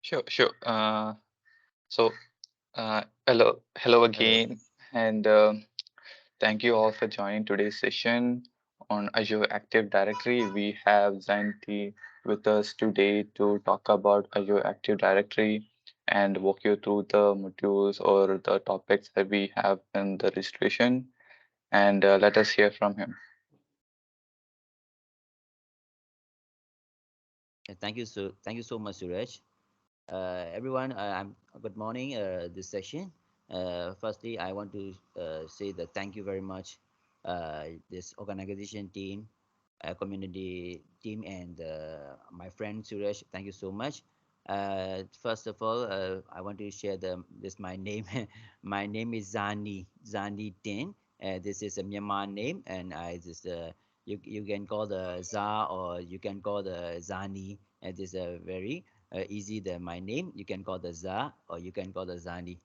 Sure, sure. Hello Hello. again, and thank you all for joining today's session on Azure Active Directory. We have Zainti with us today to talk about Azure Active Directory and walk you through the modules or the topics that we have in the registration. And let us hear from him. Thank you so much, Suraj. Everyone, I'm good morning. This session. Firstly, I want to say that thank you very much, this organization team, community team, and my friend Suresh. Thank you so much. First of all, I want to share this my name. My name is Zani Tin. This is a Myanmar name, and I just you can call the Za or you can call the Zani. This is a very easy the my name. You can call the Za or you can call the Zani.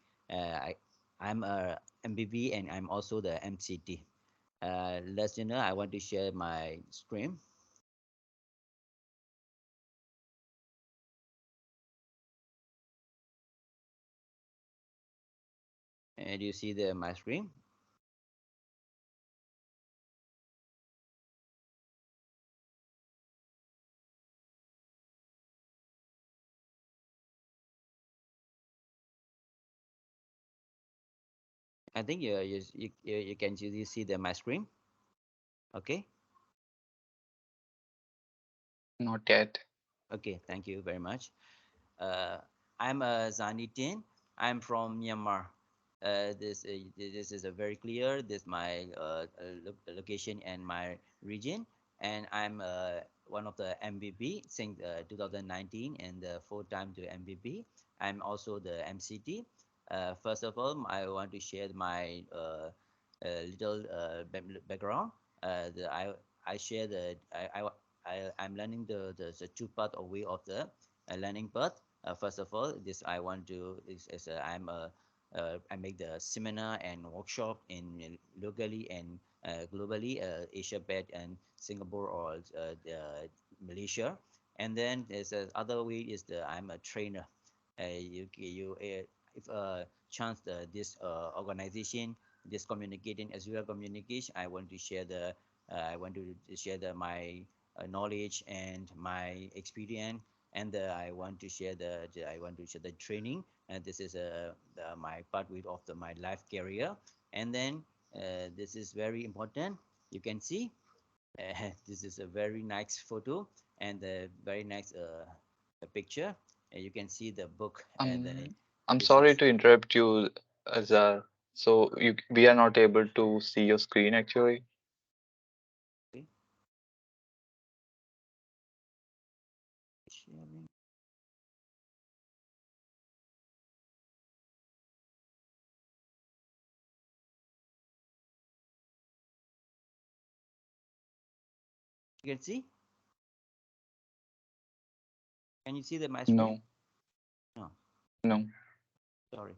I'm a MBB and I'm also the MCT. Listener, I want to share my screen. And you see the my screen? I think you can see the my screen. Okay. Not yet. Okay. Thank you very much. Uh, I'm Zani Tin. I'm from Myanmar. This is a very clear. This my location and my region, and I'm one of the MVP since 2019 and the full time to MVP. I'm also the MCT. First of all, I want to share my little background. I share I'm learning the two part of way of the learning path. First of all, this I want to is I make the seminar and workshop in locally and globally, Asia Pac and Singapore or Malaysia. And then there's other way is I'm a trainer. If chance this organization this communicating as well communication, I want to share I want to share my knowledge and my experience, and I want to share I want to share the training, and this is my part with of my life career. And then this is very important. You can see this is a very nice photo and a very nice picture. You can see the book and I'm this sorry is to interrupt you, Azar. We are not able to see your screen actually. okay, sharing. You can see. Can you see my screen? No, No, no. sorry.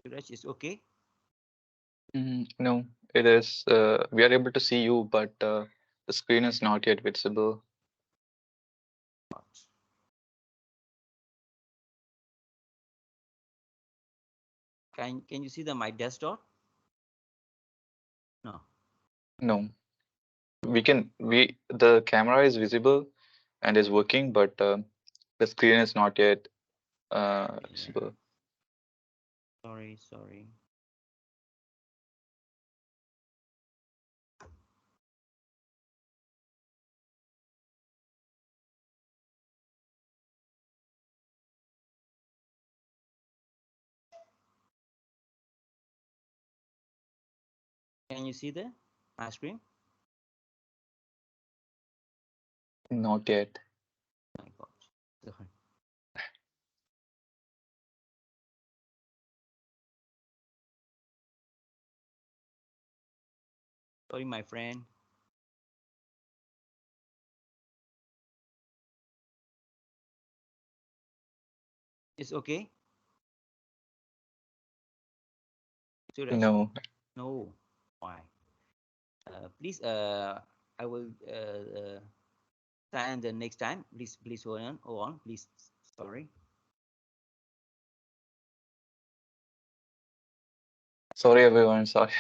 Suraj is okay. No, it is. We are able to see you, but the screen is not yet visible. Can you see my desktop? No. No, the camera is visible and is working, but the screen is not yet Yeah. visible. Sorry. Can you see my screen? Not yet. My God. Sorry. Sorry, my friend. It's okay. Suresh? No. No. Why? Please. I will. Sign the next time. Please hold on. Hold on. Please. Sorry. Sorry, everyone. Sorry.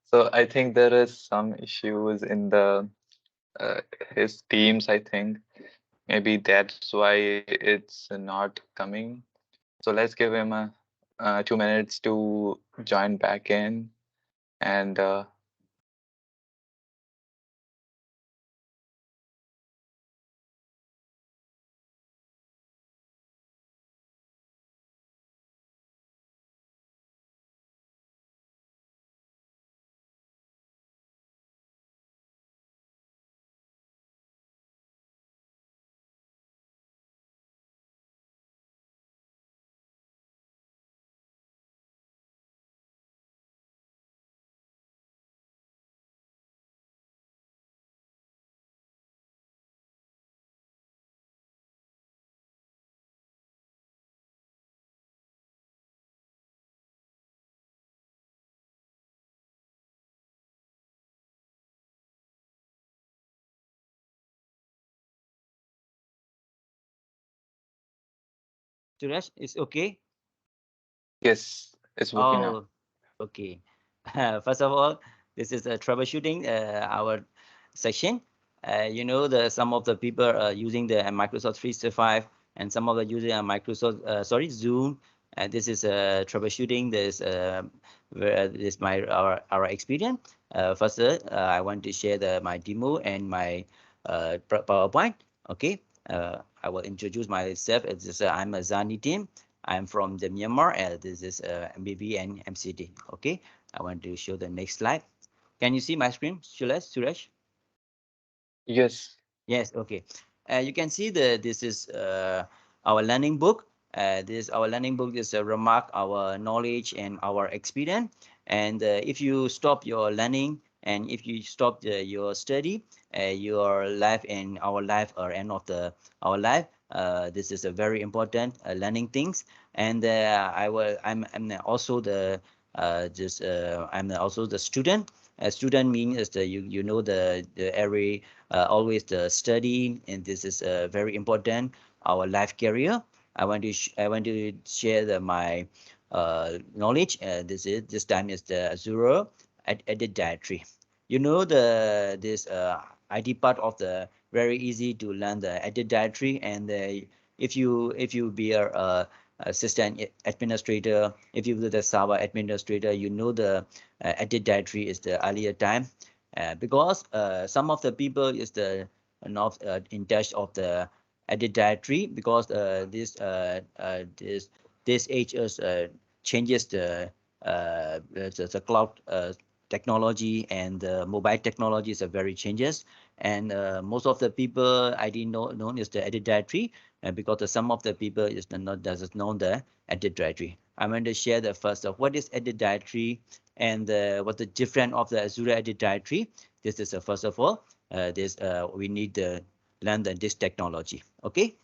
So I think there is some issues in the uh, his teams, I think. Maybe that's why it's not coming. So let's give him 2 minutes to join back in. And Suresh, it's okay. yes, it's working now. Oh, okay. First of all, this is a troubleshooting our section. The some of the people are using the Microsoft 365 and some of the using a Microsoft sorry Zoom. This is troubleshooting. This my our experience. First, I want to share my demo and my PowerPoint. Okay. I will introduce myself. I'm a Zani team. I'm from the Myanmar. This is MBB and MCD. Okay, I want to show the next slide. Can you see my screen, Suresh? Yes, Yes, okay. You can see this is our learning book. This our learning book is a remark our knowledge and our experience. And if you stop your learning and if you stop your study, your life and our life are end of our life. This is a very important learning things. And I'm also I'm also the student. A student means you know the every always the study, and this is very important our life career. I want to share my knowledge. This time is the Azure Active Directory. You know the this ID part of the very easy to learn the Active Directory. And if you be a system administrator, if you be the server administrator, you know the Active Directory is the earlier time. Because some of the people is the not in touch of the Active Directory, because this age is changes the cloud technology, and the mobile technologies are very changes. And most of the people I didn't know known is the Active Directory, because some of the people is not doesn't know the Active Directory. I'm going to share the first of what is Active Directory, and what the difference of the Azure Active Directory. This is first of all, this we need to learn this technology. Okay,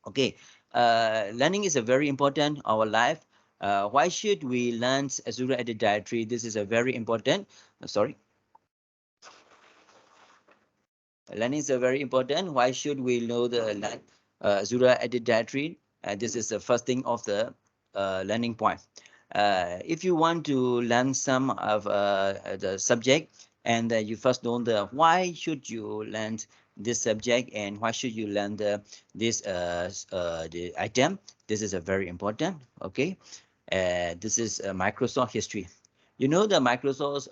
okay. Learning is a very important our life. Why should we learn Azure Active Directory? This is a very important. Sorry, learning is very important. Why should we know the Azure Active Directory? This is the first thing of the learning point. If you want to learn some of the subject, and you first know the why should you learn this subject, and why should you learn the item. This is a very important. Okay, this is Microsoft history. You know the Microsoft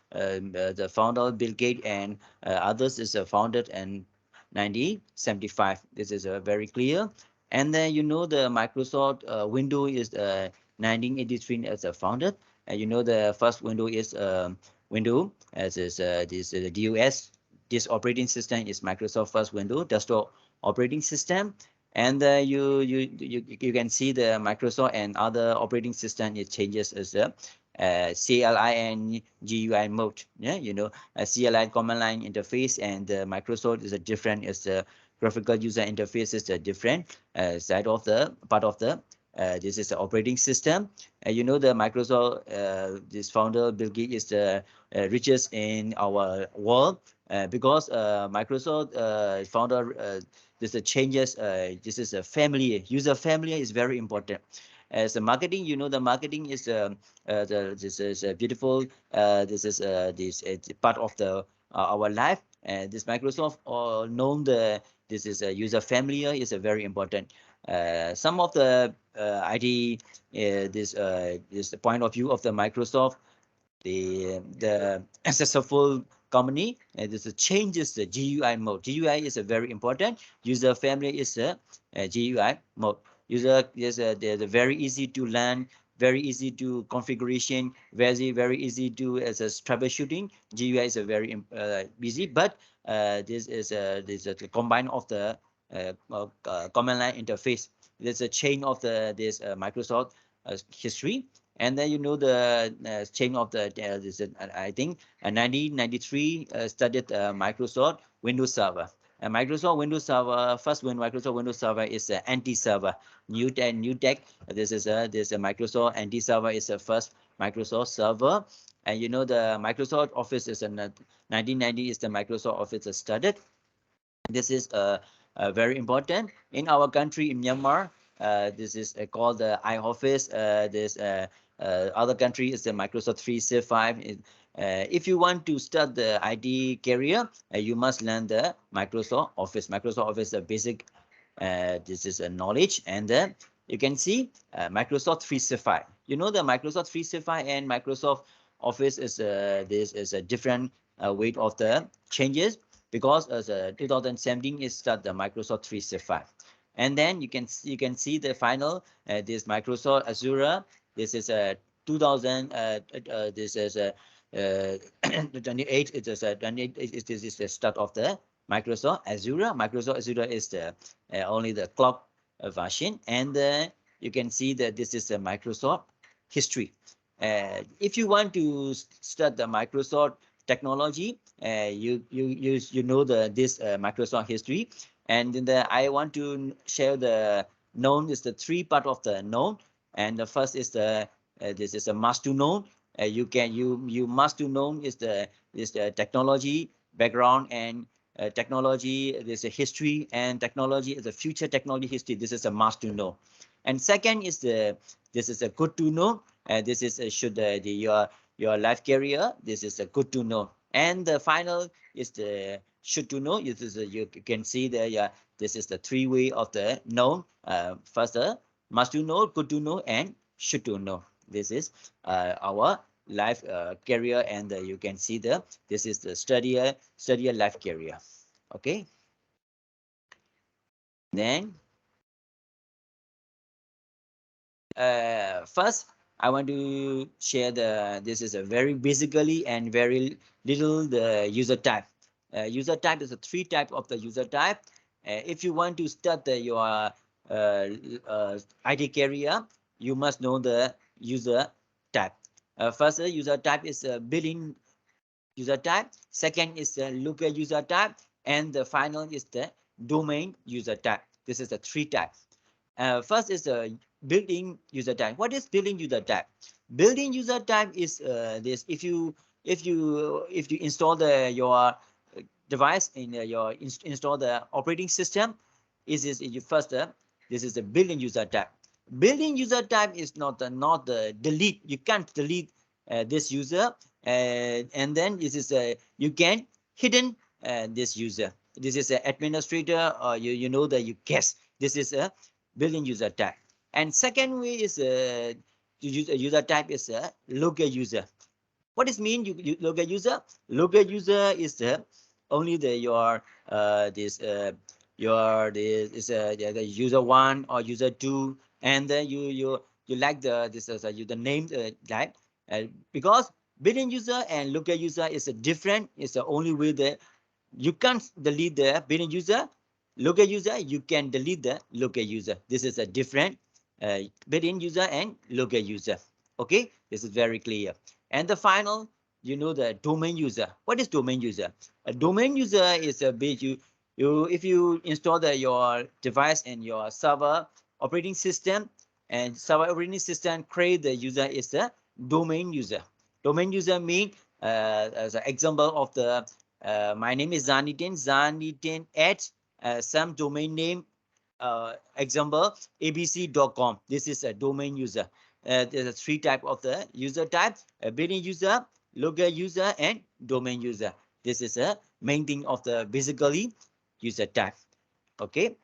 the founder Bill Gates and others is founded in 1975. This is very clear. And then you know the Microsoft Windows is 1983 as a founded. You know the first Windows is Windows as is this DOS. This operating system is Microsoft first Windows desktop operating system. And you can see the Microsoft and other operating system it changes as well. CLI and GUI mode. Yeah, CLI command line interface and Microsoft is a different. Is the graphical user interface is a different side of the part of the. This is the operating system. The Microsoft, this founder Bill Gates is the richest in our world because Microsoft founder this changes. This is a family user family is very important. As the marketing, the marketing is this is beautiful. This is part of the our life. This Microsoft known the this is a user familiar is a very important. Some of the ID this the point of view of the Microsoft the successful company this changes the GUI mode. GUI is a very important. User family is a GUI mode. User is they're very easy to learn, very easy to configuration, very easy to as a troubleshooting. GUI is a very easy, but this is a combine of the command line interface. There's a chain of the this Microsoft history, and then the change of the this I think 1993 started Microsoft Windows Server. Microsoft Windows Server first when Microsoft Windows Server is anti-server new tech. This is this Microsoft anti-server is the first Microsoft server, and the Microsoft Office is in 1990 is the Microsoft Office started. This is very important in our country in Myanmar. This is called the iOffice. This other country is the Microsoft 365. If you want to start the IT career, you must learn the Microsoft Office. Microsoft Office is a basic. This is a knowledge, and then you can see Microsoft 365. The Microsoft 365 and Microsoft Office is this is a different way of the changes because as 2017 is start the Microsoft 365, and then you can see the final this Microsoft Azure. This is a 2000 this is a 28 it is a 28 this is the start of the Microsoft Azure. Microsoft Azure is the only the cloud version, and you can see that this is a Microsoft history. If you want to start the Microsoft technology, you know the this Microsoft history, and then I want to share the known is the three part of the known, and the first is the this is a must to know. You must to know is the technology background and technology. There's a history and technology is a future technology history. This is a must to know, and second is the this is a good to know. This is should your life career. This is a good to know, and the final is the should to know. This is you can see the this is the three way of the known. First, must to know, good to know, and should to know. This is our life career, and you can see the this is the study life career. Okay, then first I want to share the this is a very basically and very little the user type. User type is a three type of the user type. If you want to start your IT career, you must know the user type. First user type is a billing user type. Second is the local user type, and the final is the domain user type. This is the three types. First is the built-in user type. What is built-in user type? Built-in user type is this. If you install your device in your install the operating system, is you first this is the built-in user type. Built-in user type is not the delete. You can't delete this user, and then this is you can hidden this user. This is an administrator, or you know that you guess this is a built-in user type. And second way is user type is a local user. What does mean you local user? Local user is the only the your this your this is the user one or user two, and then you like the this is you the name type because built-in user and local user is a different. It's the only way that you can't delete the built-in user. Local user you can delete the local user. This is a different built-in user and local user. Okay, this is very clear. And the final, the domain user. What is domain user? A domain user is a bit you if you install your device and your server operating system, and server operating system create the user is a domain user. Domain user mean as an example of the my name is Zanitin at some domain name, example abc.com. This is a domain user. There's a three type of the user type: a billing user, local user, and domain user. This is a main thing of the basically user type. Okay,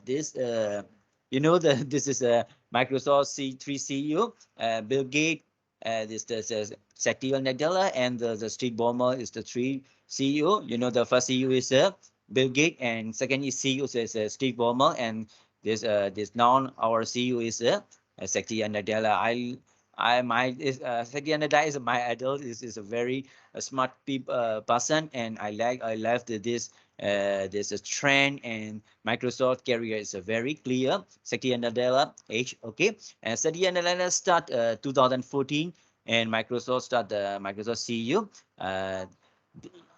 this the this is a Microsoft C3 CEO, Bill Gates. This is Satya Nadella, and the Steve Ballmer is the three CEO. The first CEO is Bill Gates, and second is CEO is Steve Ballmer, and this now our CEO is Satya Nadella. Satya Nadella is my idol. This is a very smart person, and I love this there's a trend, and Microsoft career is a very clear. Satya Nadella age, okay, and Satya Nadella start 2014, and Microsoft start the Microsoft CEO.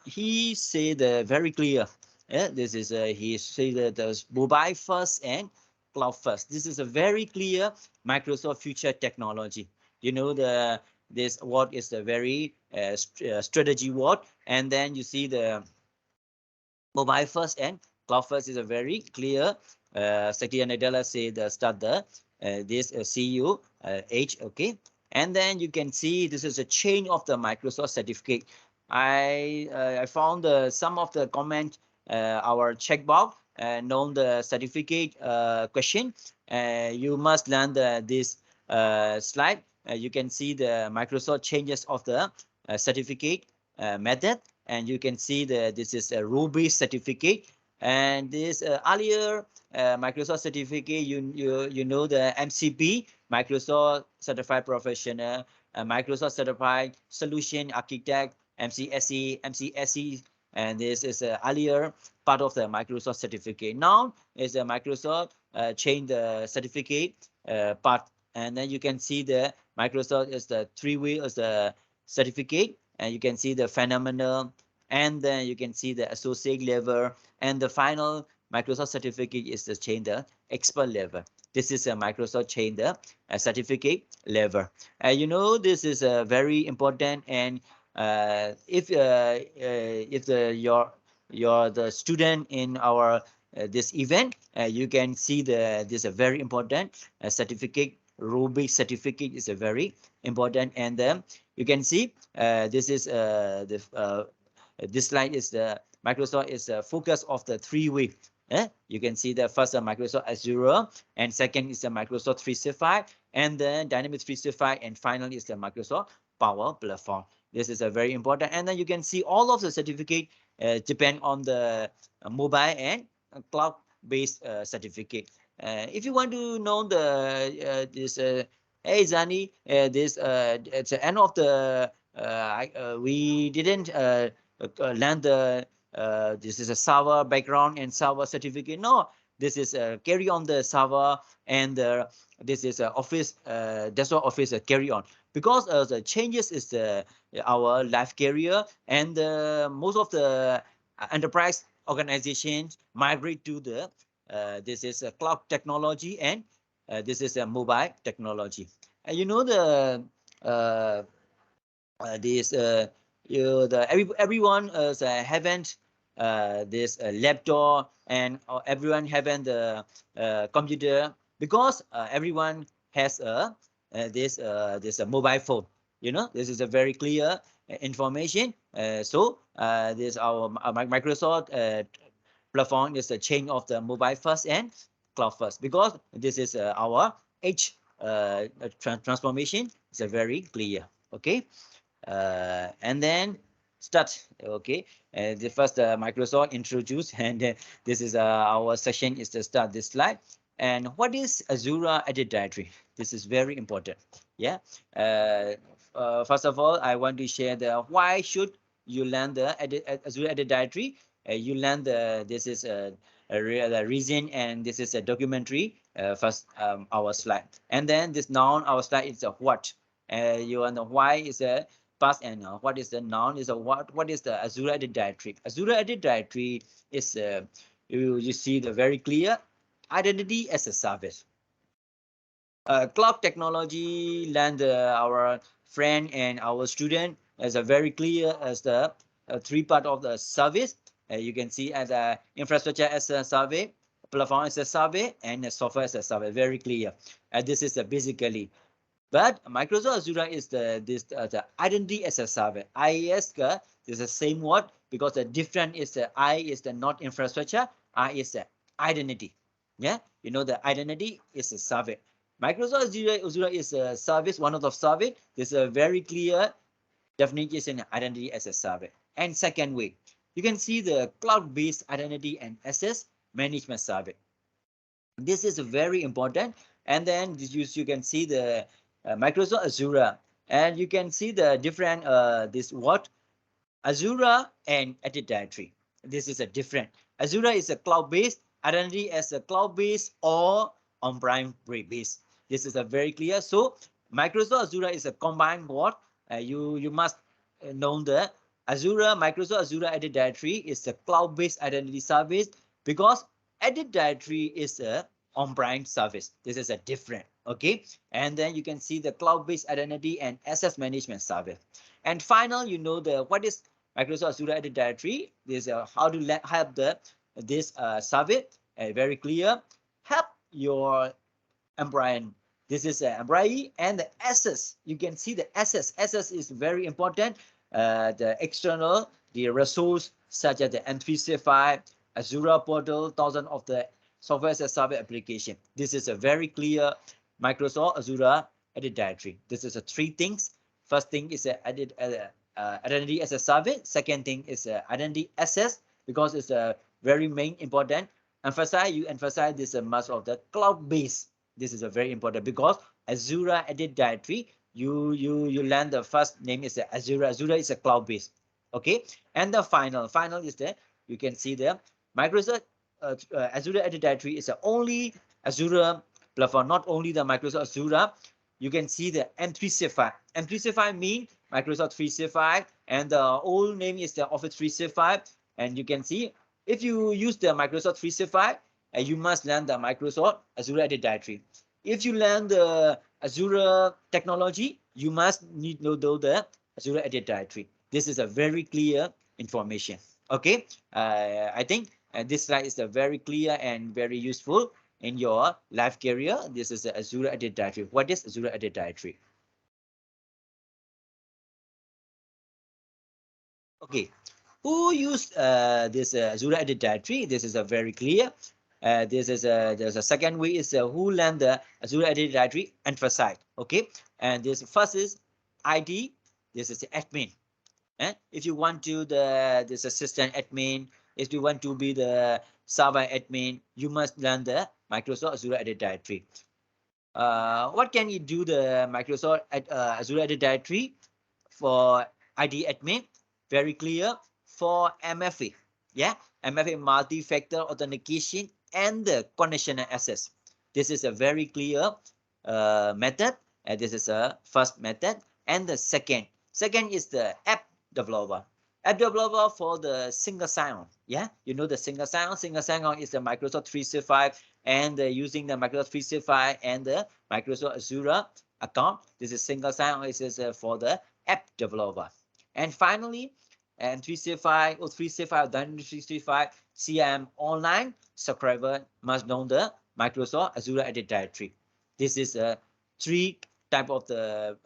He say the very clear. This is he say that the mobile first and cloud first. This is a very clear Microsoft future technology. This word is a very strategy word, and then you see the mobile first and cloud first is a very clear. Satya Nadella say the start the this CU H, okay, and then you can see this is a chain of the Microsoft certificate. I found some of the comment our checkbox known the certificate question. You must learn this slide. You can see the Microsoft changes of the certificate method, and you can see that this is a Ruby certificate, and this earlier Microsoft certificate, you know the MCP, Microsoft Certified Professional, Microsoft Certified Solution Architect, MCSE, and this is earlier part of the Microsoft certificate. Now is the Microsoft change the certificate part, and then you can see the Microsoft is the three-way as the certificate, and you can see the phenomenal, and then you can see the associate level, and the final Microsoft certificate is the change the expert level. This is a Microsoft change the certificate level. This is very important, and if you're the student in our this event, you can see this a very important certificate. Ruby certificate is a very important, and then you can see this is this slide is the Microsoft is the focus of the three-way. You can see the first Microsoft Azure, and second is the Microsoft 365, and then Dynamics 365, and finally is the Microsoft Power Platform. This is a very important, and then you can see all of the certificate depend on the mobile and cloud-based certificate. If you want to know the this hey Zani, this it's the end of the we didn't learn the this is a server background and server certificate. No, this is carry on the server, and this is office desktop office carry on, because the changes is our life carrier, and most of the enterprise organizations migrate to the this is a cloud technology, and this is a mobile technology. And the uh, this everyone haven't this laptop, and everyone haven't the computer, because everyone has this mobile phone. This is a very clear information. So this our Microsoft platform is a chain of the mobile first and cloud first, because this is our age transformation is a very clear. Okay, and then start. Okay, the first Microsoft introduce, and this is our session is to start this slide. And what is Azure Active Directory? This is very important. Yeah. First of all, I want to share the why should you learn the Azure Active Directory. You learn the this is the reason, and this is a documentary first our slide. And then this noun, our slide is a what. You know why is a past, and what is the noun is a what is the Azure AD Directory. Azure AD Directory is you see the very clear identity as a service. Cloud technology land our friend and our student as a very clear as the three part of the service. You can see as a infrastructure as a survey, platform as a survey, and a software as a survey. Very clear. This is basically. But Microsoft Azure is the identity as a service. IaaS is the same word because the different is the I is the not infrastructure, I is the identity. Yeah, you know the identity is a service. Microsoft Azure is a service, one of the service. There's a very clear definition identity as a service. And second way, you can see the cloud-based identity and access management service. This is very important. And then you can see the Microsoft Azure, and you can see the different this what Azure and Active Directory. This is a different. Azure is a cloud-based, identity as a cloud-based or on-prem based. This is a very clear. So Microsoft Azure is a combined what you must know the Azure Microsoft Azure Active Directory is a cloud-based identity service because Active Directory is a on-prem service. This is a different. Okay, and then you can see the cloud-based identity and access management service. And final, you know the what is Microsoft Azure Active Directory. This how to help the this service. Very clear. Help your employee. This is an employee and the access. You can see the access. Access is very important. The external, the resource such as the M365, Azure portal, thousand of the software as a service application. This is a very clear Microsoft Azure Active Directory. This is a three things. First thing is a identity as a service. Second thing is identity access because it's a very main important. You emphasize this much of the cloud base. This is a very important because Azure Active Directory, you learn the first name is Azure. Azure is a cloud base. Okay, and the final is there. You can see there Microsoft Azure Active Directory is the only Azure platform, not only the Microsoft Azure. You can see the M365. M365 means Microsoft 365, and the old name is the Office 365. And you can see if you use the Microsoft 365, you must learn the Microsoft Azure Active Directory. If you learn the Azure technology, you must need to know the Azure Active Directory. This is a very clear information. Okay, I think this slide is a very clear and very useful in your life career. This is the Azure Active Directory. What is Azure Active Directory? Okay, who used this Azure Active Directory? This is a very clear. This is there's a second way is who learned the Azure Active Directory emphasize. Okay, and this first is ID. This is the admin. If you want to this assistant admin, if you want to be the server admin, you must learn the Microsoft Azure Active Directory. What can you do the Microsoft Azure Active Directory for ID admin? Very clear for MFA. Yeah, MFA multi-factor authentication and the conditional access. This is a very clear method. This is a first method, and the second is the app developer. App developer for the single sign-on. Yeah, you know the single sign-on. Single sign-on is the Microsoft 365 and using the Microsoft 365 and the Microsoft Azure account. This is single sign-on. This is for the app developer. And finally, and 365 or 365 Dynamics 365 CM online subscriber must know the Microsoft Azure Active Directory. This is a three type of the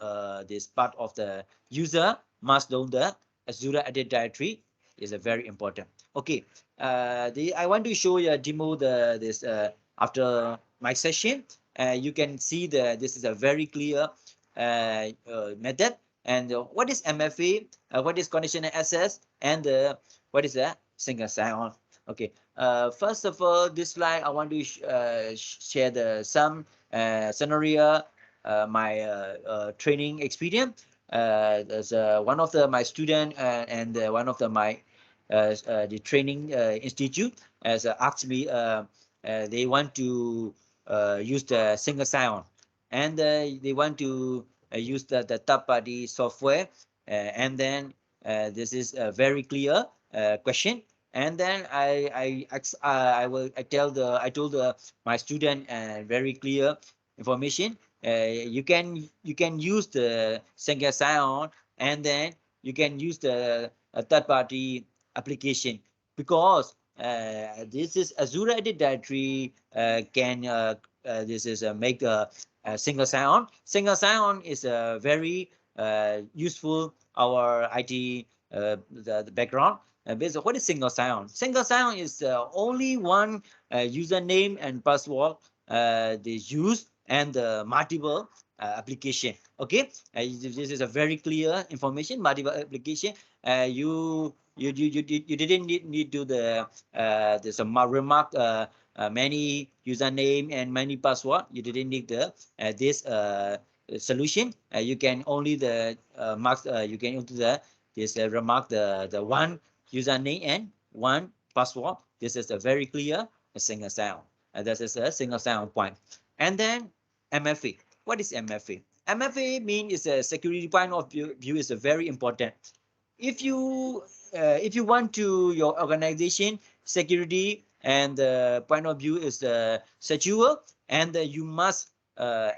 this part of the user must know the Azure Active Directory is a very important. Okay, I want to show you a demo this after my session. You can see this is a very clear method. And what is MFA? What is conditional access? And what is a single sign-on? Okay. First of all, this slide I want to share some scenario, my training experience. There's one of my student and one of my the training institute has asked me they want to use the single sign-on, and they want to use the third-party software, and then this is a very clear question. And then I told my student very clear information. You can use the single sign-on, and then you can use the third-party application, because this is Azure AD Directory can this is make a single sign-on. Single sign-on is a very useful our IT the background. Basically, what is single sign-on? Single sign-on is only one username and password they use, and the multiple application. Okay, this is a very clear information. Multiple application. You didn't need to the there's a remark many username and many password. You didn't need the this solution. You can only the mark. You can only the this remark the one username and one password. This is a very clear single sign. This is a single sign point. And then MFA. What is MFA? MFA means is a security point of view is a very important. If you want to your organization security and the point of view is secure, and you must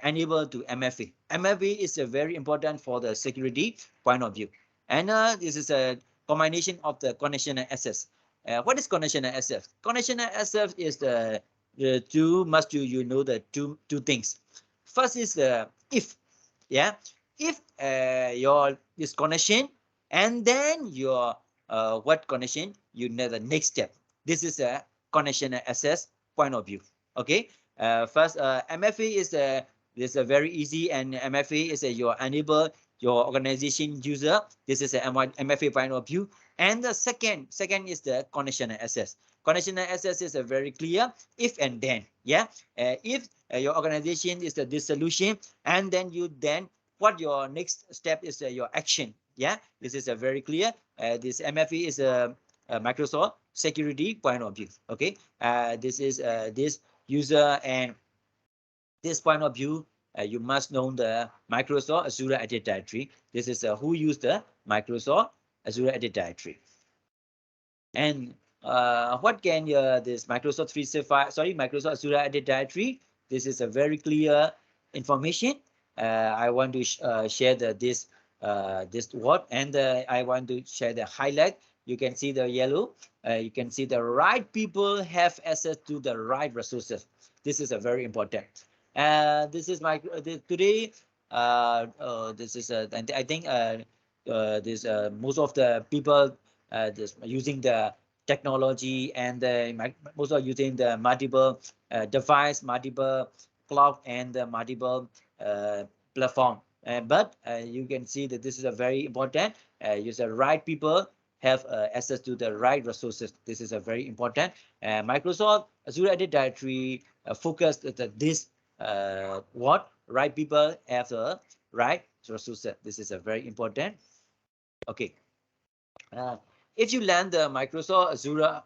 enable to MFA. MFA is very important for the security point of view. And this is a combination of the connection and access. What is connection and access? Connection and access is the two must you know the two things. First is the if, yeah, if your this connection, and then your what connection you know the next step. This is a connection and access point of view. Okay, first MFA is a very easy, and MFA is you enable your organization user. This is a MFA point of view. And the second is the connection and access. Connection and access is a very clear if and then. Yeah, if your organization is this solution, and then you then what your next step is your action. Yeah, this is a very clear. This MFA is a Microsoft security point of view. Okay, this is this user, and this point of view you must know the Microsoft Azure Active Directory. This is who use the Microsoft Azure Active Directory. And what can this Microsoft 365, sorry, Microsoft Azure Active Directory? This is a very clear information. I want to share this word, and I want to share the highlight. You can see the yellow. You can see the right people have access to the right resources. This is a very important. This is my today. This is I think this most of the people this using the technology, and most are using the multiple device, multiple cloud, and the multiple platform. But you can see that this is a very important. Use the right people have access to the right resources. This is a very important. Microsoft Azure Active Directory focused that this what right people have the right resources. This is a very important. Okay. Uh, if you land the Microsoft Azure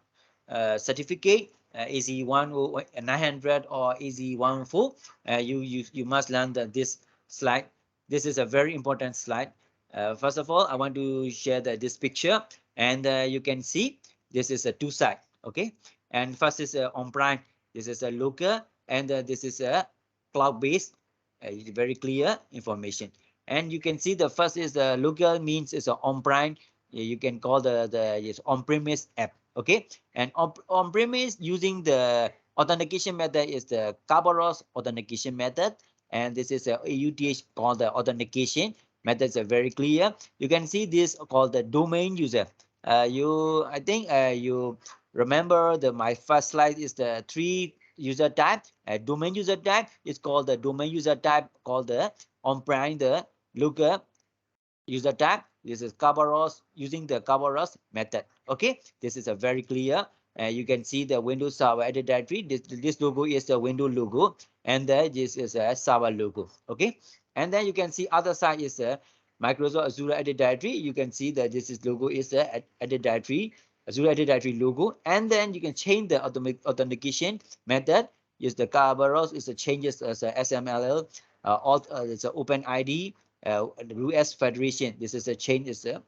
certificate, AZ900 or AZ104, you must learn this slide. This is a very important slide. First of all, I want to share this picture, and you can see this is a two side. Okay, and first is on-prem. This is a local, and this is a cloud-based. Very clear information. And you can see the first is the local means is on-prem. You can call the yes, on-premise app. Okay, and on-premise using the authentication method is the Kerberos authentication method, and this is a AUTH called the authentication methods are very clear. You can see this called the domain user. I think you remember my first slide is the three user type. Domain user type is called the domain user type called the on-prem the local user type. This is Kerberos using the Kerberos method. Okay, this is a very clear. You can see the Windows Server Active Directory. This logo is the Windows logo, and this is a server logo. Okay, and then you can see other side is the Microsoft Azure Active Directory. You can see that this is logo is the Active Directory Azure Active Directory logo, and then you can change the authentication method. is the Kerberos, is the changes as a SMLL, it's an Open ID, US Federation. This is a change, is a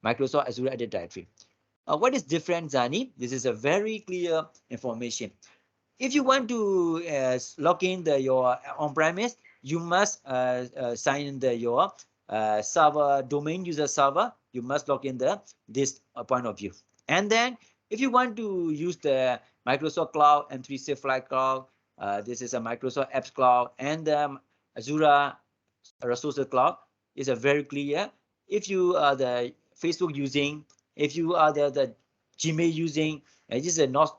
Microsoft Azure Active Directory. What is different, Zani? This is a very clear information. If you want to log in your on-premise, you must sign in your server domain user server. You must log in this point of view. And then if you want to use the Microsoft Cloud, M365 Cloud, this is a Microsoft Apps Cloud, and Azure Resources Cloud is a very clear. If you are the Facebook using, if you are the Gmail using, this is a not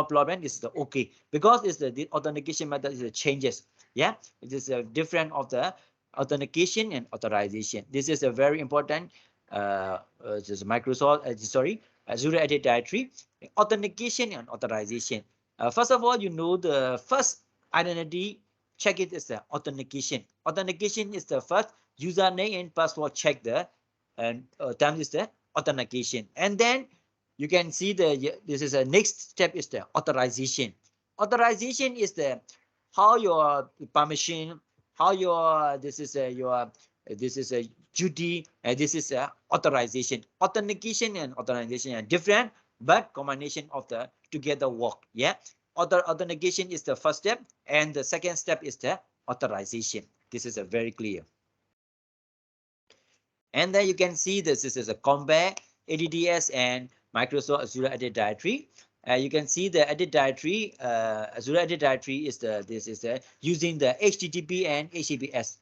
problem. This is the okay, because it's the authentication method is the changes. Yeah, it is a different of the authentication and authorization. This is a very important. Just Microsoft, sorry, Azure Active Directory, authentication and authorization. First of all, you know the first identity check it is the authentication. Authentication is the first username and password check the, and term is the authentication. And then you can see this is a next step is the authorization. Authorization is the how your permission, how your this is a your this is a duty, and this is a authorization. Authentication and authorization are different, but combination of the together work. Yeah, authentication is the first step, and the second step is the authorization. This is a very clear. And then you can see this is a compare ADDS and Microsoft Azure Active Directory. You can see the Active Directory, Azure Active Directory is this is using the HTTP and HTTPS.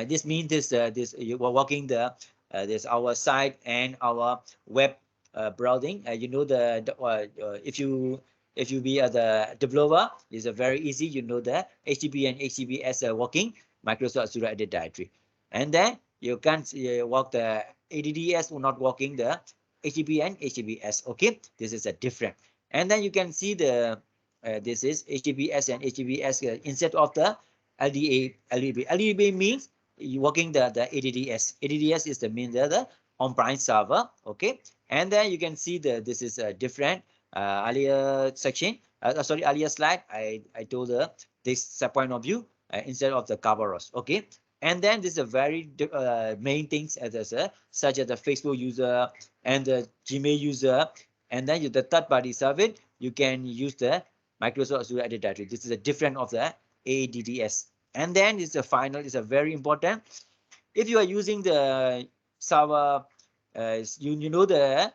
This means this you are working this our site and our web browsing. You know if you be the developer, it's a very easy. You know the HTTP and HTTPS working Microsoft Azure Active Directory, and then you can't work the ADDS will not working the HTTP and HTTPS. Okay, this is a different. And then you can see this is HTTPS and HTTPS instead of the LDA. LDB means you working the ADDS. ADDS is the mean the on-premise server. Okay, and then you can see this is a different earlier section. Sorry, earlier slide. I told this point of view instead of the Kerberos. Okay, and then this is a very main things as such as the Facebook user and the Gmail user, and then the third party service you can use the Microsoft Azure Active Directory. This is a different of the ADDS. And then is the final is a very important. If you are using the server, you know the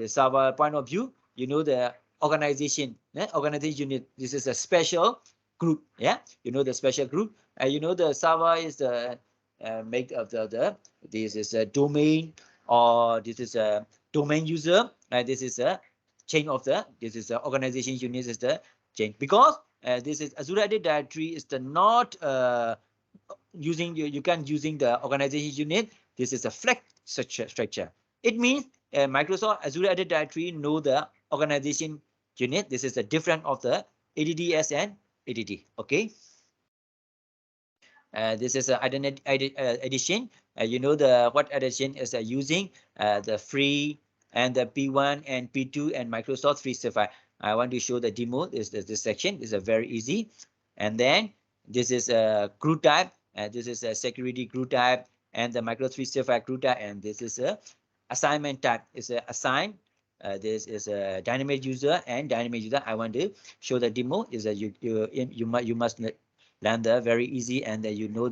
server point of view, you know the organization, organization unit. This is a special group. Yeah, you know the special group. You know the server is the make of this is a domain, or this is a domain user. This is a chain of this is the organization unit is the chain, because this is Azure Active Directory is the not using you can using the organization unit. This is a flex structure. It means Microsoft Azure Active Directory know the organization unit. This is the different of the ADDS and ADD. Okay. This is an identity edition. You know the what edition is using the free and the P1 and P2 and Microsoft 365. I want to show the demo. This section is a very easy. And then this is a group type. This is a security group type and the Microsoft 365 group type. And this is a assignment type. Is a assign. This is a dynamic user and dynamic user. I want to show the demo. Is a you must learn the very easy, and you know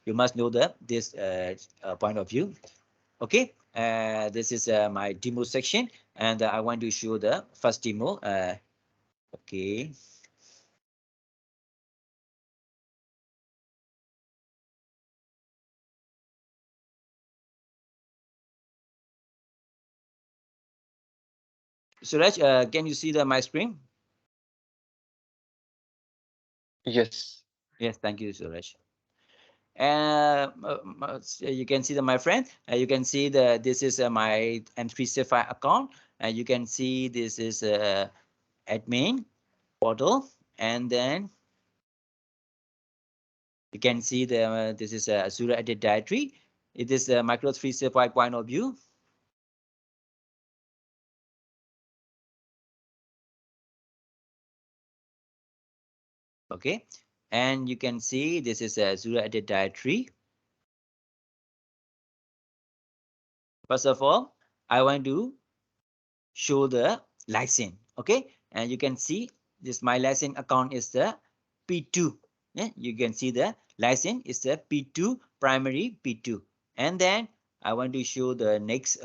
you must know this point of view. Okay, this is my demo section, and I want to show the first demo. Okay. Suraj, can you see my screen? Yes. Yes, thank you, Suraj. You can see my friend. You can see this is my M365 account. You can see this is admin portal, and then you can see this is a Azure Active Directory. It is a Microsoft 365 point of view. Okay, and you can see this is a Azure Active Directory. First of all, I want to show the license. Okay, and you can see this my license account is the P2. Yeah, you can see the license is the P2 primary P2, and then I want to show the next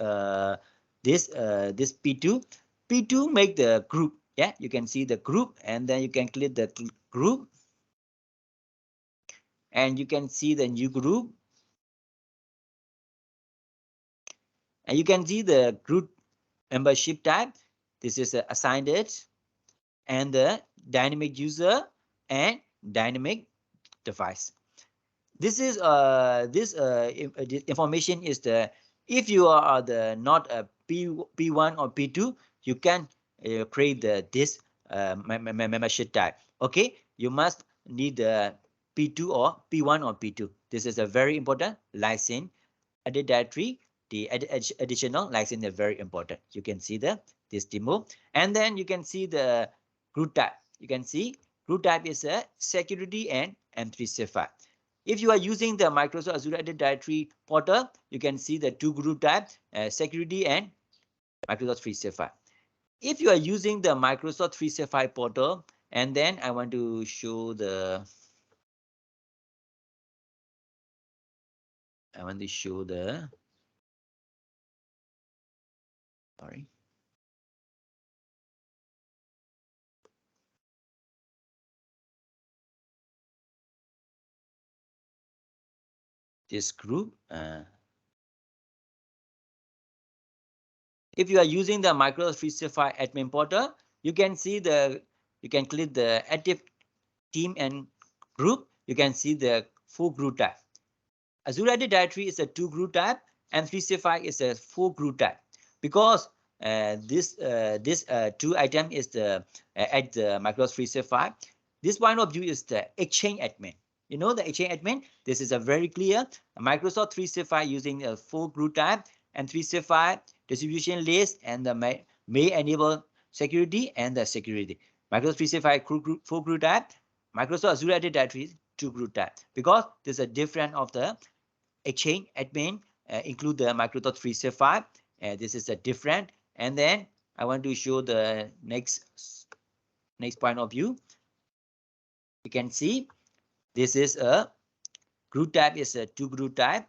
this P2. P2 make the group. Yeah, you can see the group, and then you can click the group, and you can see the new group, and you can see the group membership type. This is assigned it, and the dynamic user and dynamic device. This is this information is the, if you are the not a P1 or P2, you can create this membership type. Okay, you must need the P2 or P1 or P2. This is a very important license. Added directory, the additional license is very important. You can see this demo, and then you can see the group type. You can see group type is a security and M365. If you are using the Microsoft Azure Active Directory portal, you can see the two group type, security and Microsoft 365. If you are using the Microsoft 365 portal, and then I want to show the sorry, this group. If you are using the Microsoft 365 admin portal, you can see you can click the active team and group. You can see the full group type. Azure AD Directory is a two group type, and 365 is a four group type. Because this two item is the at the Microsoft 365. This point of view is the Exchange admin. You know the Exchange admin. This is a very clear Microsoft 365 using a full group type and 365 distribution list, and the may enable security and the security. Microsoft 365 full group type. Microsoft Azure AD Directory two group type, because there's a difference of the Exchange admin include the Microsoft 365. This is a different. And then I want to show the next point of view. You can see this is a group type is a two group type.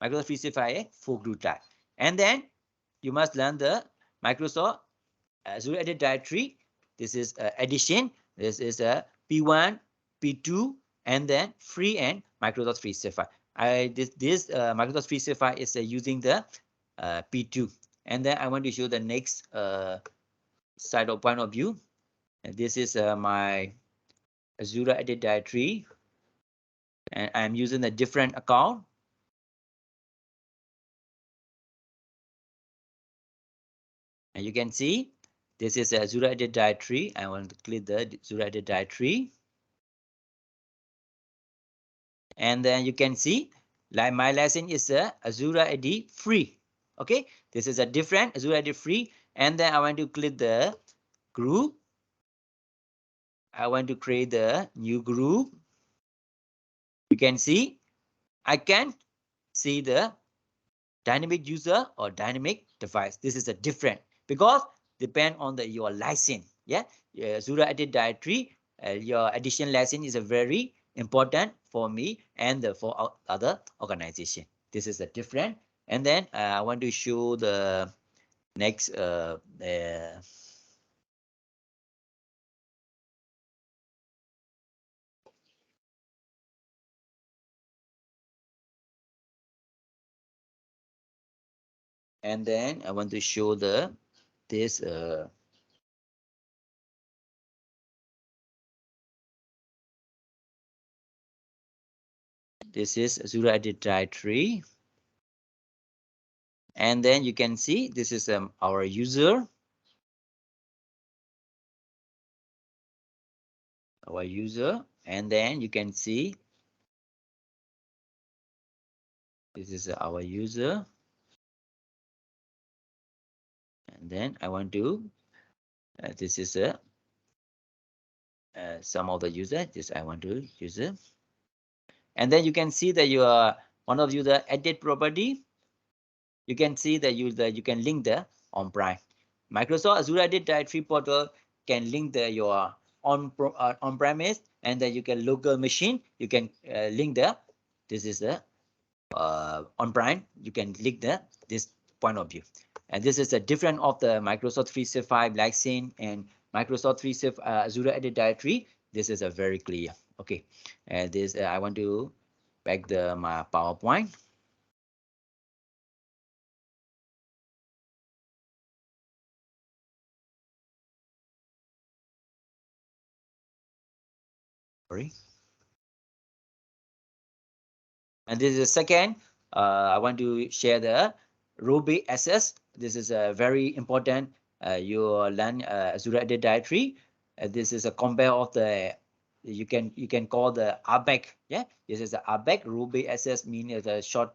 Microsoft 365 four group type. And then you must learn the Microsoft Azure Active Directory. This is addition. This is a P1, P2, and then free and Microsoft 365. This Microsoft 365 is using the P2. And then I want to show the next side of point of view. And this is my Azure Active Directory, and I'm using a different account. And you can see this is Azure Active Directory. I want to click the Azure Active Directory. And then you can see like my license is Azure AD free. Okay, this is a different Azure AD free. And then I want to click the group. I want to create the new group. You can see I can see the dynamic user or dynamic device. This is a different, because depend on the your license. Yeah, Azure Active Directory, your additional license is a very important for me and for other organization. This is a different. And then I want to show the next and then I want to show this this is Azure Active Directory. And then you can see this is our user. And then you can see this is our user. And then I want to this is some of the user. Just I want to user, and then you can see that your one of user edit property. You can see that you can link the on-prem. Microsoft Azure AD Directory portal can link your on-premise, and then you can local machine. You can link the this is the on-prem. You can link this point of view, and this is a different of the Microsoft 365 license and Microsoft 365 Azure AD Directory. This is a very clear. Okay, and this I want to back my PowerPoint. Sorry. And this is the second. I want to share the RBAC access. This is a very important. You learn Azure AD Directory. This is a compare of the. You can call the RBAC. Yeah, this is the RBAC. RBAC access means a short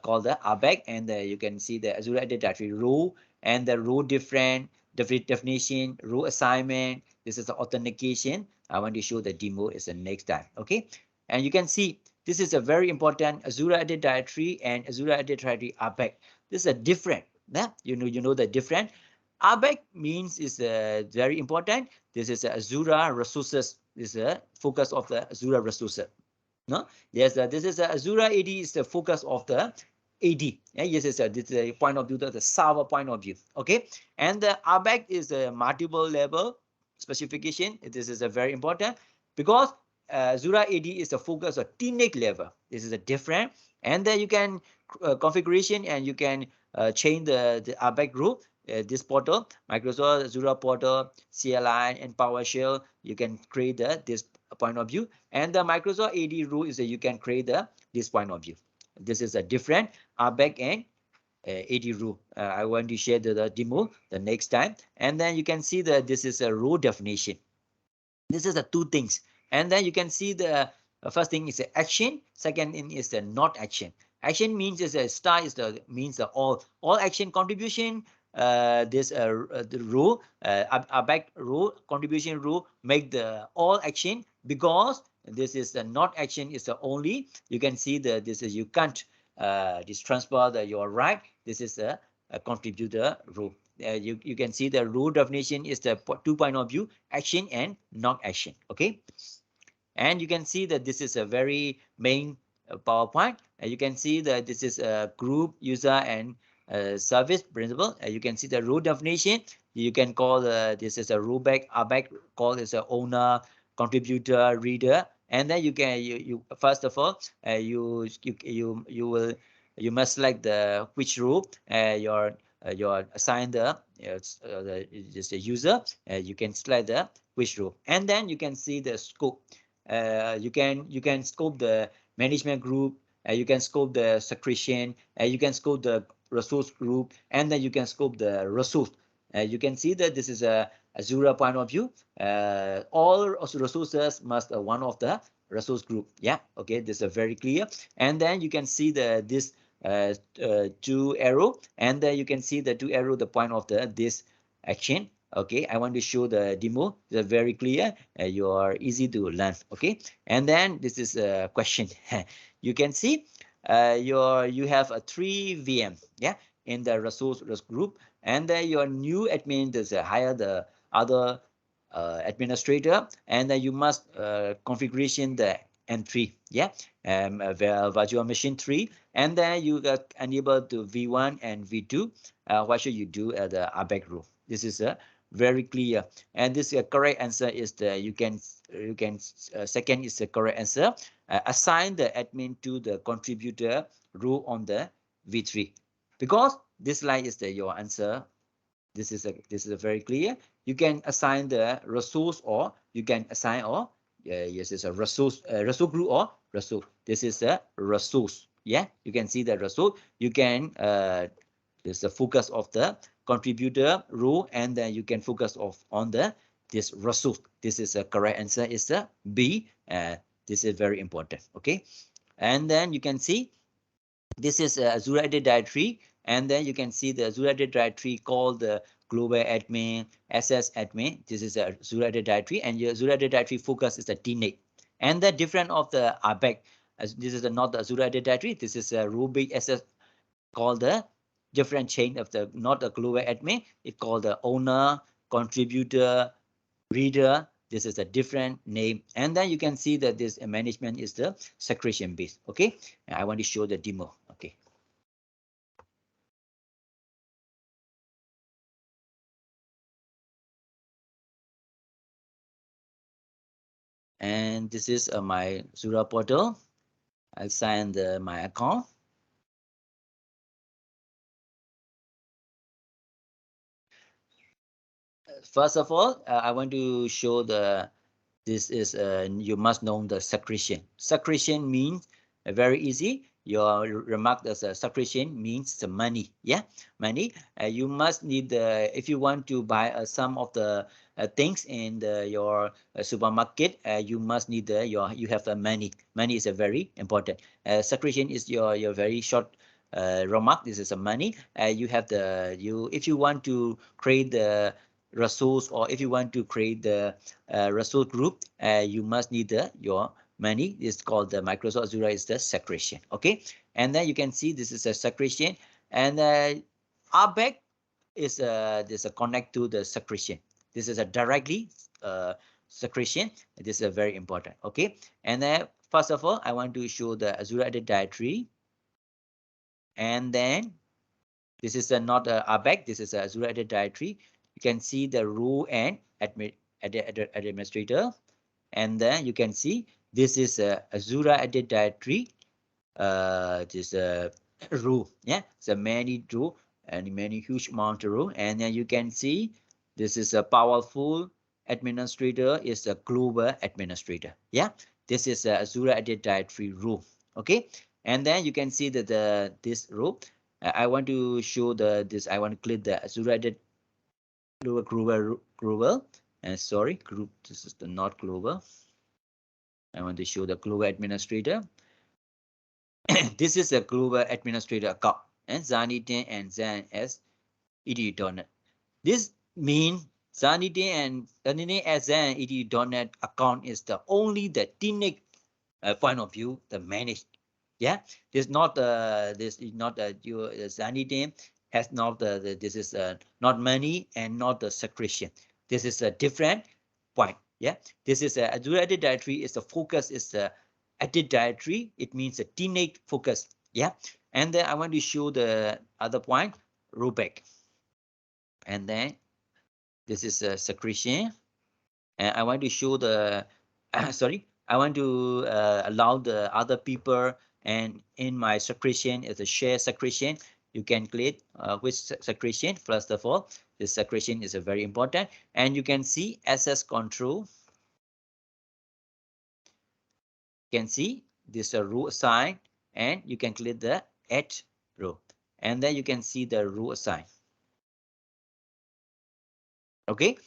called the RBAC, and you can see the Azure AD Directory rule and the rule different definition, rule assignment. This is the authentication. I want to show the demo is the next time. Okay, and you can see this is a very important Azure AD Directory and Azure AD Directory RBAC. This is a different. Yeah? You know the different. RBAC means is very important. This is Azure resources. This is a focus of the Azure resources. No, yes, this is Azure AD is the focus of the AD. Yeah, yes, this is the point of view, the server point of view. Okay, and the RBAC is a multiple level specification. This is a very important because Azure AD is the focus of TNIC level. This is a different, and then you can configuration and you can change the RBAC group. This portal, Microsoft Azure portal, CLI and PowerShell, you can create this point of view. And the Microsoft AD rule is that you can create this point of view. This is a different RBAC and AD rule. I want to share the demo the next time. And then you can see that this is a rule definition. This is the two things. And then you can see the first thing is the action. Second thing is the not action. Action means is a star is the means the all action contribution. This the rule back rule contribution rule make the all action because this is the not action is the only you can see the this is you can't this transfer your right. This is a contributor rule. You can see the rule definition is the two point of view, action and non-action. Okay, and you can see that this is a very main PowerPoint. You can see that this is a group user and service principle. You can see the rule definition. You can call this is a rule RBAC call is a owner, contributor, reader, and then you first of all you must select the which rule your assign the just a user. You can select the which rule, and then you can see the scope. You can scope the management group. You can scope the secretion. You can scope the resource group, and then you can scope the resource. You can see that this is a Azure point of view. All resources must one of the resource group. Yeah, okay, this is very clear. And then you can see this two arrow, and then you can see the two arrow, the point of this action. Okay, I want to show the demo. It's very clear. You are easy to learn. Okay, and then this is a question. You can see you have a 3 VM. Yeah, in the resource group, and then your new admin does hire the other administrator, and then you must configuration the M3. Yeah, virtual machine 3, and then you got enable to V1 and V2. What should you do at the RBAC rule? This is a very clear, and this correct answer is the you can second is the correct answer. Assign the admin to the contributor rule on the V3 because this line is your answer. This is a very clear. You can assign the resource or you can assign or yes, it's a resource group or resource. This is a resource. Yeah, you can see the resource. You can this is the focus of the contributor rule, and then you can focus on this resource. This is a correct answer is the B. This is very important. Okay, and then you can see this is Azure AD Directory, and then you can see the Azure AD Directory called the global admin, SS admin. This is a Azure Active Directory, and your Azure Active Directory focus is the DNAT. And the different of the RBAC, as this is not the Azure Active Directory. This is a RBAC SS called the different chain of the not the global admin. It's called the owner, contributor, reader. This is a different name, and then you can see that this management is the secretion base. Okay, and I want to show the demo. Okay. And this is my Zura portal. I signed my account. First of all, I want to show the this is you must know the secretion. Secretion means very easy. Your remark as a secretion means the money. Yeah, money. You must need the if you want to buy some of the things in your supermarket. You must need you have the money. Money is a very important. Secretion is your very short remark. This is a money. You have the you if you want to create the resource or if you want to create the resource group, you must need your money. It's called the Microsoft Azure is the secretion. Okay, and then you can see this is a secretion, and RBAC is this a connect to the secretion. This is a directly secretion. This is a very important. Okay, and then first of all, I want to show the Azure Active Directory, and then this is not a RBAC. This is a Azure Active Directory. You can see the role and administrator, and then you can see this is a Azure Active Directory. This row. Yeah, it's a many row and many huge amount of row, and then you can see this is a powerful administrator is a global administrator. Yeah, this is a Azure Active Directory row. Okay, and then you can see that this row. I want to show this. I want to click the Azure Active global. And sorry, group. This is the not global. I want to show the global administrator. This is a global administrator account and Zanite and Zan as ED.NET. This means Zanite and Zanite as Zan ED.NET account is the only the TNIC point of view the managed. Yeah, this not this is not your Zanite has not this is not money and not the secretion. This is a different point. Yeah, this is a Azure Active Directory is the focus is the Active Directory. It means a teenage focus. Yeah, and then I want to show the other point, RBAC, and then this is a secretion, and I want to show the sorry, I want to allow the other people, and in my secretion is a share secretion. You can click which secretion. First of all, this secretion is a very important, and you can see access control. You can see this row assign, and you can click the add row, and then you can see the row assign. Okay,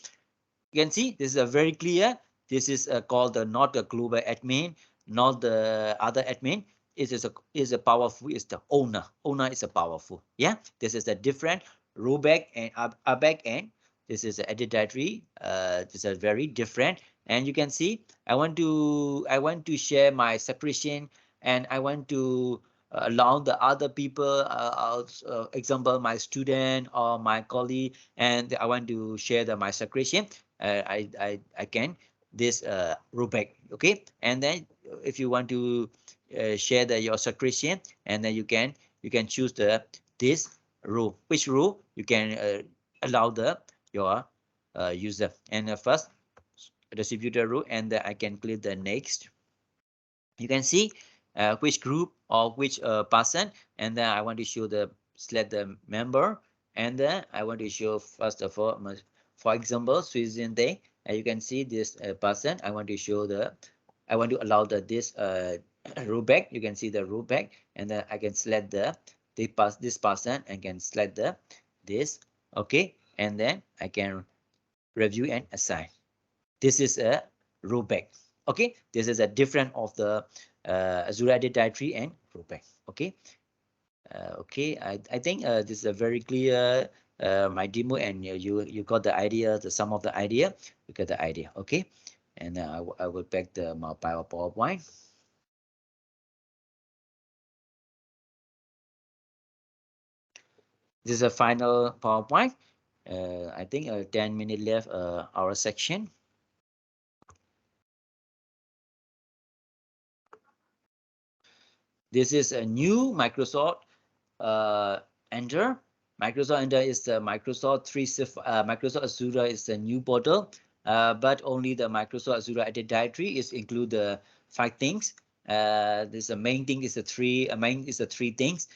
you can see this is a very clear. This is called the not the global admin, not the other admin. It is a powerful is the owner. Owner is a powerful. Yeah, this is a different rollback and back end. This is a edit directory. This is very different, and you can see I want to share my separation, and I want to allow the other people, example my student or my colleague, and I want to share my secretion. I can this RBAC. Okay, and then if you want to share your secretion, and then you can choose this row. Which row you can allow your user, and first distributor row, and then I can click the next. You can see which group or which person, and then I want to show select the member, and then I want to show first of all, for example, Susan Day. You can see this person. I want to show I want to allow this row back. You can see the row back, and then I can select this person and can select this. Okay, and then I can review and assign. This is a RBAC. Okay, this is a different of the Azure Active Directory and RBAC. Okay, okay. I think this is a very clear my demo, and you got the idea, the sum of the idea, you get the idea. Okay, and I will back the my PowerPoint. This is a final PowerPoint. I think 10 minutes left our section. This is a new Microsoft Entra. Microsoft Entra is the Microsoft Azure is the new portal, but only the Microsoft Azure Active Directory is include the 5 things. This the main thing is the three things.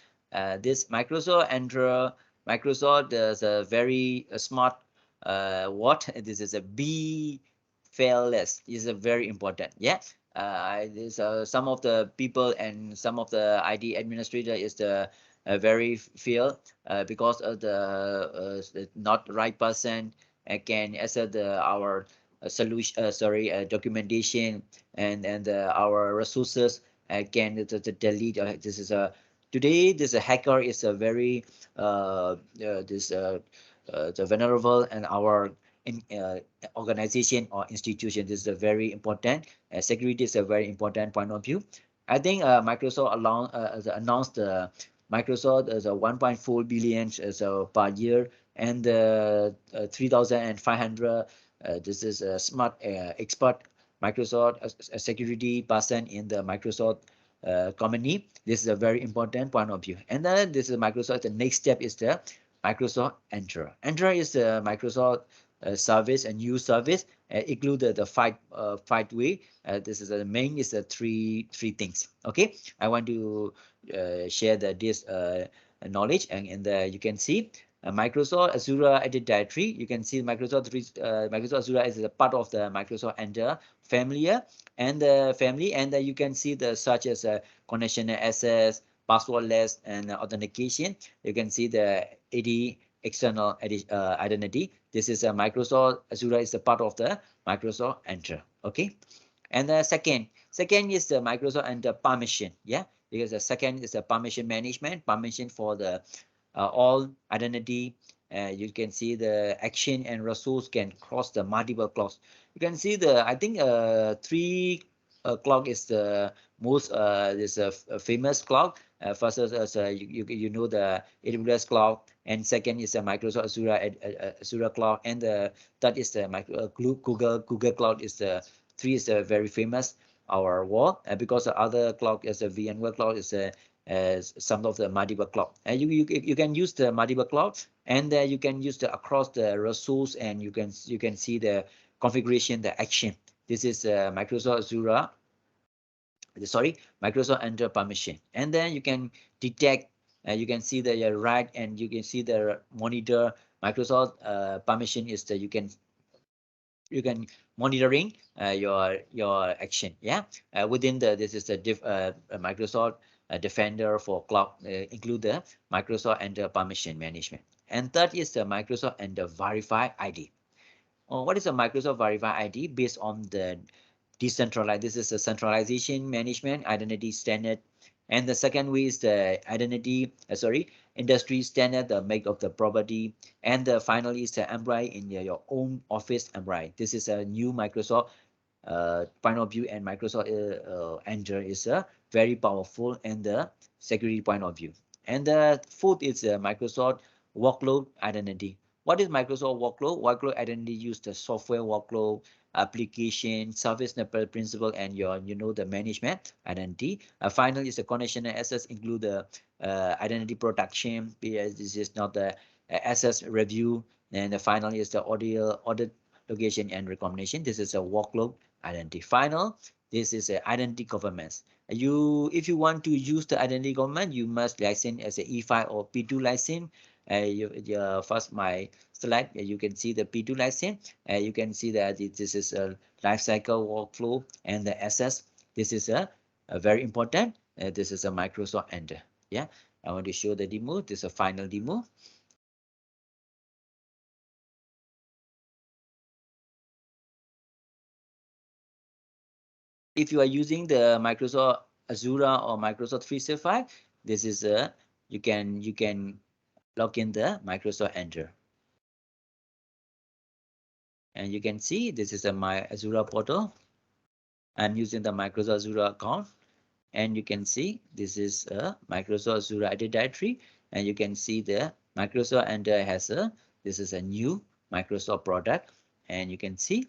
This Microsoft Entra, Microsoft is a very smart what this is a be fairless is a very important. Yeah, this some of the people and some of the IT administrator is the very feel because of the not right person can answer the our solution documentation and our resources can the delete this is a today this a hacker is a very this the vulnerable and our in organization or institution. This is a very important security is a very important point of view. I think Microsoft announced the Microsoft as a 1.4 billion as a per year and 3,500. This is a smart expert Microsoft a security person in the Microsoft company. This is a very important point of view. And then this is Microsoft. The next step is the Microsoft Entra. Entra is the Microsoft service, a new service include the five way. This is the main is the three things. Okay, I want to share this knowledge, and you can see Microsoft Azure Active Directory. You can see Microsoft Azure is a part of the Microsoft Entra family, and you can see the such as connection access, passwordless, and authentication. You can see the AD external identity. This is a Microsoft Azure is a part of the Microsoft Entra. Okay, and the second is the Microsoft Entra permission. Yeah, because the second is the permission management, permission for the all identity. You can see the action and resource can cross the multiple clouds. You can see the I think three cloud is the most is a famous cloud. First is you know the AWS cloud, and second is the Microsoft Azure cloud, and the third is the Google cloud is the three is the very famous our world because the other cloud is the VMware cloud is some of the multiple cloud. And you can use the multiple cloud, and you can use the across the resource, and you can see the configuration, the action. This is Microsoft Azure, sorry, Microsoft Enter permission, and then you can detect. You can see the right, and you can see the monitor. Microsoft permission is the you can monitoring your action. Yeah, within the this is the Microsoft Defender for cloud include the Microsoft Enter permission management. And third is the Microsoft Enter verify ID. What is a Microsoft verify ID? Based on the decentralized, this is a centralization management identity standard. And the second way is the identity industry standard, the make of the property. And the finally is the employee in your own office employee. This is a new Microsoft point of view, and Microsoft Azure is very powerful and the security point of view. And the fourth is Microsoft workload identity. What is Microsoft workload? Workload identity use the software workload, application, service principle, and your the management identity. Finally, is the connection and access include the identity protection. This is not the access review. And the finally is the audit location and recommendation. This is a workload identity. Final, this is a identity governance. If you want to use the identity government, you must license as a E5 or P2 license. First my slide, you can see the P2 license. You can see that this is a life cycle workflow and the access. This is a very important. This is a Microsoft Enter. Yeah, I want to show the demo. This is a final demo. If you are using the Microsoft Azure or Microsoft 365, this is a you can log in the Microsoft Entra. And you can see this is my Azure portal. I'm using the Microsoft Azure account. And you can see this is a Microsoft Azure Active Directory. And you can see the Microsoft Entra has this is a new Microsoft product. And you can see,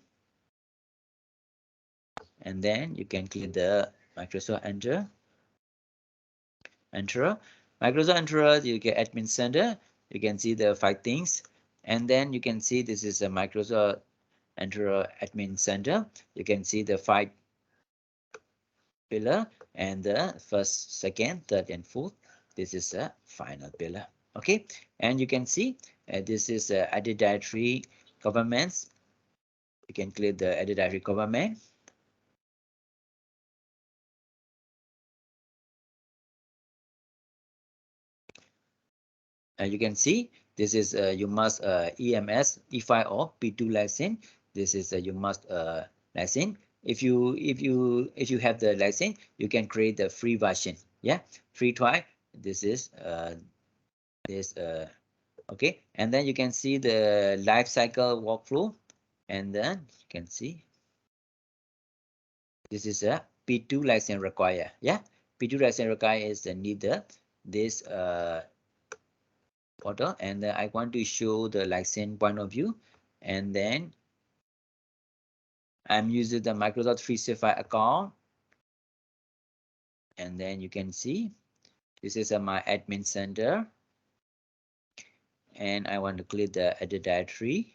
and then you can click the Microsoft Entra. Microsoft Entra, you get admin center. You can see the 5 things. And then you can see this is a Microsoft Entra admin center. You can see the 5 pillar and the first, second, third, and fourth. This is a final pillar. Okay, and you can see this is Active Directory governments. You can click the Active Directory government. You can see this is you must EMS EFI or P2 license. This is you must license. If you have the license, you can create the free version. Yeah, free trial. This is this okay, and then you can see the life cycle workflow, and then you can see this is a P2 license require. Yeah, P2 license require is the need this portal, and I want to show the license point of view, and then I'm using the Microsoft 365 account, and then you can see this is my admin center, and I want to click the Active Directory,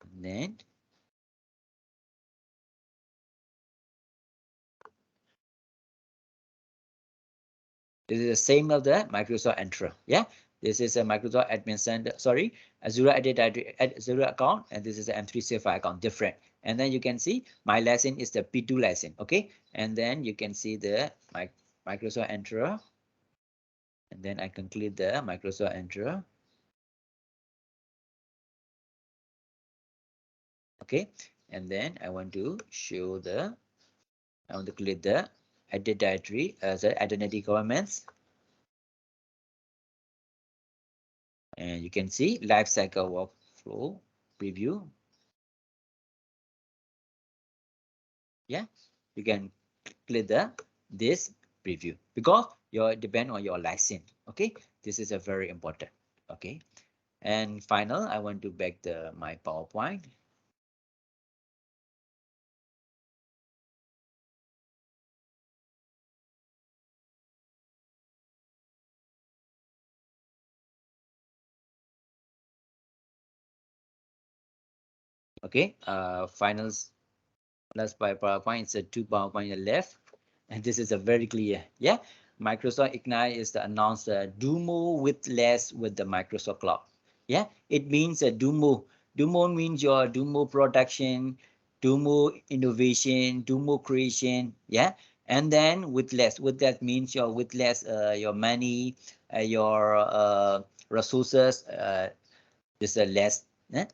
and then this is the same of the Microsoft Entra. Yeah, this is a Microsoft Admin Center. Sorry, Azure AD Azure account, and this is the M365 account. Different. And then you can see my license is the P2 license. Okay, and then you can see the Microsoft Entra, and then I can click the Microsoft Entra. Okay, and then I want to show the. I want to click the Active Directory as the identity governments, and you can see lifecycle workflow preview. Yeah, you can click the this preview because your depend on your license. Okay, this is a very important. Okay, and final, I want to back the my PowerPoint. Okay, finals plus by PowerPoint. It's a two PowerPoint left, and this is a very clear. Yeah, Microsoft Ignite is the announced do more with less with the Microsoft Cloud. Yeah, it means a do more. Do more means your do more production, do more innovation, do more creation. Yeah, and then with less. With that means your with less your money, your resources. This less.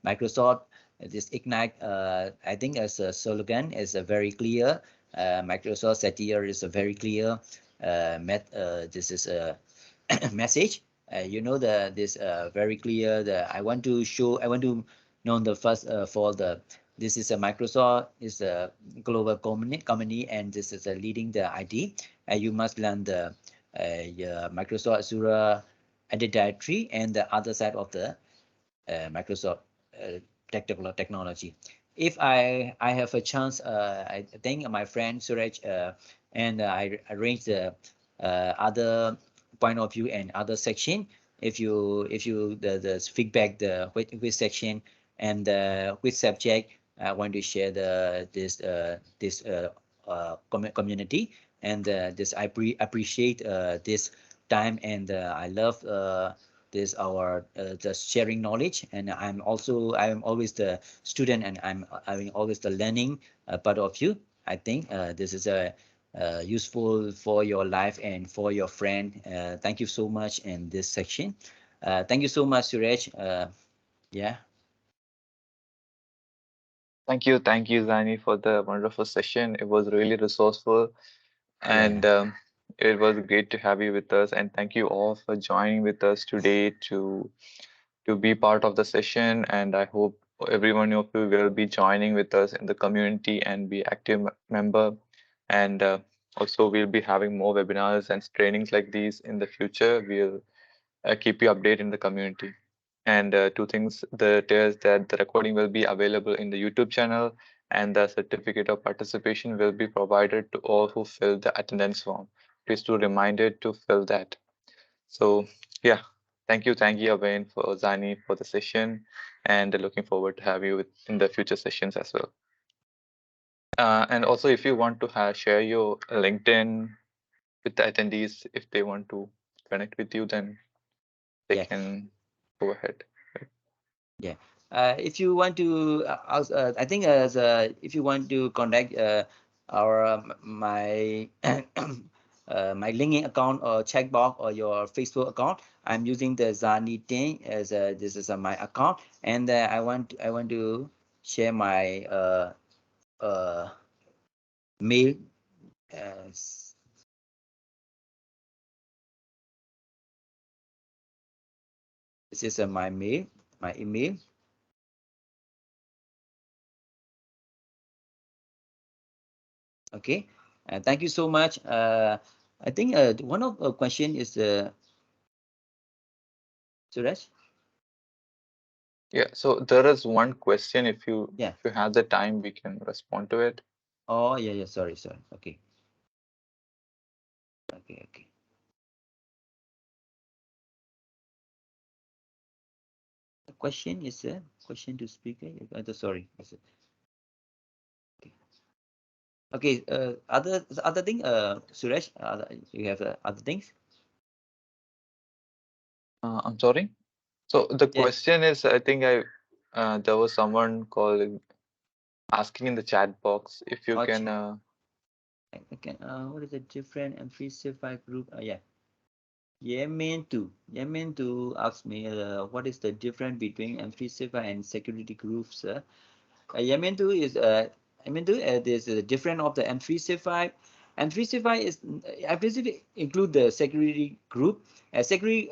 Microsoft this Ignite, I think as a slogan is a very clear. Microsoft Satire is a very clear. This is a message. You know the this very clear. The I want to show. I want to know the first for the. This is a Microsoft is a global company, and this is a leading the ID. You must learn the Microsoft Azure Active Directory and the other side of the Microsoft technology. If I have a chance, I think my friend Suraj and I arrange the other point of view and other section. If you the feedback the which section and which subject I want to share the this community, and this I appreciate this time, and I love this our just sharing knowledge, and I'm always the student, and I'm always the learning part of you. I think this is a useful for your life and for your friend. Thank you so much in this section. Thank you so much, Suraj. Yeah, Thank you, Zani, for the wonderful session. It was really resourceful, and yeah, it was great to have you with us, and thank you all for joining with us today to be part of the session. And I hope every one of you will be joining with us in the community and be active member. And also, we'll be having more webinars and trainings like these in the future. We'll keep you updated in the community. And two things that is that the recording will be available in the YouTube channel, and the certificate of participation will be provided to all who fill the attendance form. Please do reminded to fill that. So yeah, thank you again for Zani for the session, and looking forward to have you in the future sessions as well. And also, if you want to share your LinkedIn with the attendees, if they want to connect with you, then they Yeah, can go ahead. yeah. If you want to, I think as if you want to contact our my my LinkedIn account or checkbox or your Facebook account, I'm using the Zani Ting as this is my account, and I want to share my uh, mail. As this is my mail, my email. Okay, thank you so much. I think one of the question is Suresh. Yeah, so there is one question. Yeah. If you have the time, we can respond to it. Oh, yeah, yeah. Sorry, sorry. Okay, okay, okay. The question is a question to speaker. Sorry. Okay. Okay. Other thing. Suresh. You have other things. I'm sorry. So the Yeah. question is, I think there was someone calling asking in the chat box if you Or can. okay. What is the different M365 group? Yeah. Yemen to ask me what is the difference between M365 and security groups. Yemen2 is Yemen2 is different of the M365. M365 is M365 include the security group. Security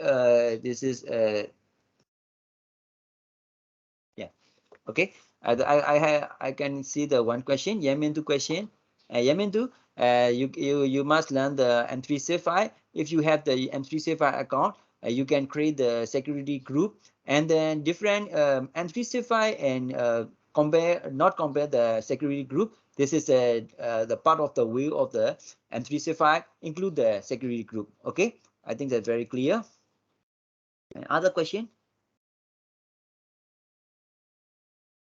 this is yeah. Okay. I can see the one question. Yemen2 question. Yemen2 you must learn the M365. If you have the M365 account, you can create the security group, and then different M365 and compare the security group. This is the part of the view of the M365 include the security group. Okay, I think that's very clear. Other question?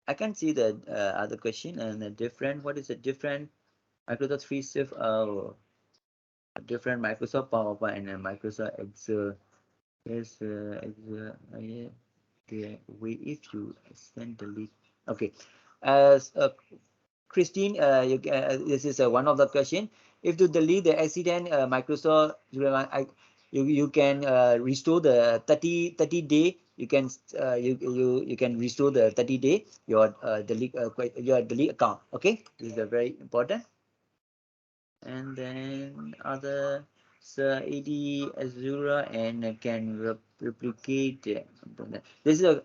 I can see the other question and the different. What is the different Microsoft 365? Different Microsoft PowerPoint and Microsoft Excel. Yes, Excel. Yeah, the way if you send delete. Okay. As Christine, this is one of the question. If to delete the accident, Microsoft, you can restore the 30 day. You can you can restore the 30 day your delete account. Okay, this is very important. And then other AD Azure and can replicate. This is a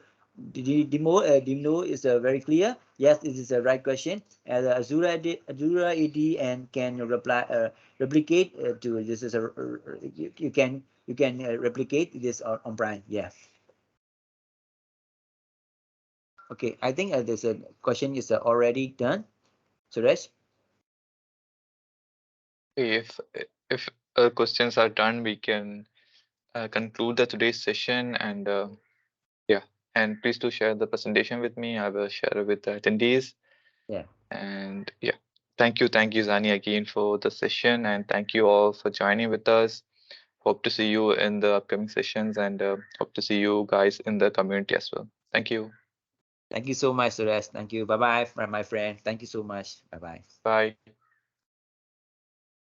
demo is very clear. Yes, this is the right question. Azure AD and can replicate to this is a you can replicate this on Prime. Yeah. Okay, I think this question is already done. Suresh. If questions are done, we can conclude the today's session. And yeah, and please do share the presentation with me. I will share it with the attendees. Yeah. And yeah, thank you, Zani, again for the session, and thank you all for joining with us. Hope to see you in the upcoming sessions, and hope to see you guys in the community as well. Thank you. Thank you so much, Suresh. Thank you. Bye bye, my friend. Thank you so much. Bye bye. Bye.